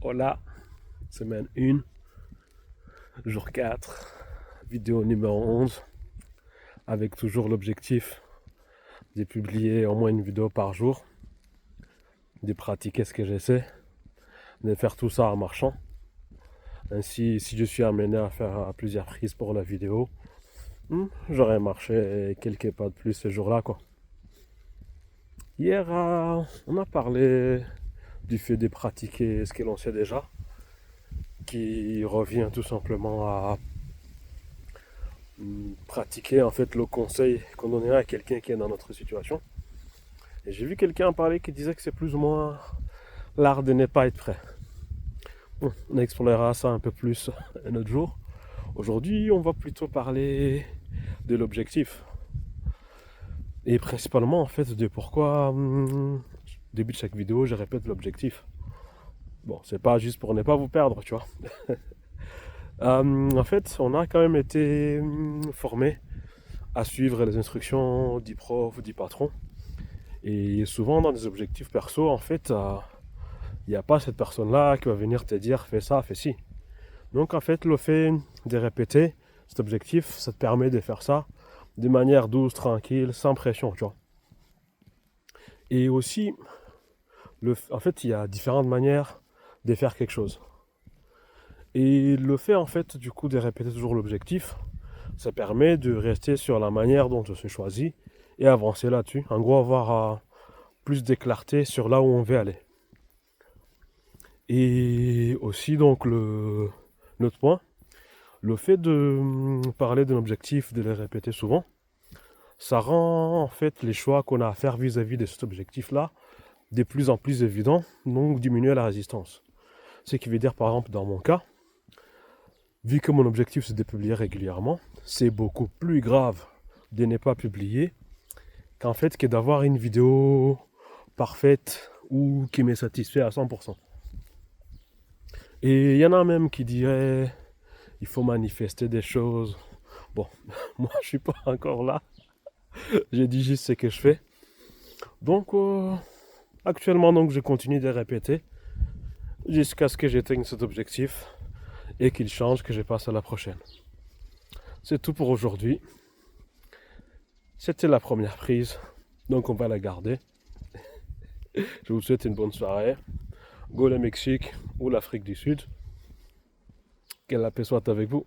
Hola, semaine 1, jour 4, vidéo numéro 11, avec toujours l'objectif de publier au moins une vidéo par jour, de pratiquer ce que j'essaie, de faire tout ça en marchant. Ainsi, si je suis amené à faire plusieurs prises pour la vidéo, j'aurais marché quelques pas de plus ce jour-là, quoi. Hier, on a parlé du fait de pratiquer ce que l'on sait déjà, qui revient tout simplement à pratiquer en fait le conseil qu'on donnerait à quelqu'un qui est dans notre situation. Et j'ai vu quelqu'un parler qui disait que c'est plus ou moins l'art de ne pas être prêt. Bon, on explorera ça un peu plus un autre jour. Aujourd'hui, on va plutôt parler de l'objectif. Et principalement en fait de pourquoi au début de chaque vidéo je répète l'objectif. Bon, c'est pas juste pour ne pas vous perdre, tu vois. En fait, on a quand même été formé à suivre les instructions du prof, du patron. Et souvent dans des objectifs perso, en fait, il n'y a pas cette personne-là qui va venir te dire fais ça, fais ci. Donc en fait, le fait de répéter cet objectif, ça te permet de faire ça de manière douce, tranquille, sans pression, tu vois. Et aussi, en fait, il y a différentes manières de faire quelque chose. Et le fait, en fait, du coup, de répéter toujours l'objectif, ça permet de rester sur la manière dont on se choisit et avancer là-dessus. En gros, avoir plus de clarté sur là où on veut aller. Et aussi, donc, l'autre point, le fait de parler d'un objectif, de le répéter souvent, ça rend en fait les choix qu'on a à faire vis-à-vis de cet objectif-là de plus en plus évidents, donc diminuer la résistance. Ce qui veut dire, par exemple, dans mon cas, vu que mon objectif c'est de publier régulièrement, c'est beaucoup plus grave de ne pas publier qu'en fait que d'avoir une vidéo parfaite ou qui me satisfait à 100%. Et il y en a même qui diraient il faut manifester des choses. Bon, moi je suis pas encore là. J'ai dit juste ce que je fais. Donc actuellement donc je continue de répéter jusqu'à ce que j'atteigne cet objectif et qu'il change, que je passe à la prochaine. C'est tout pour aujourd'hui. C'était la première prise, donc on va la garder. Je vous souhaite une bonne soirée. Go le Mexique ou l'Afrique du Sud. Que la paix soit avec vous.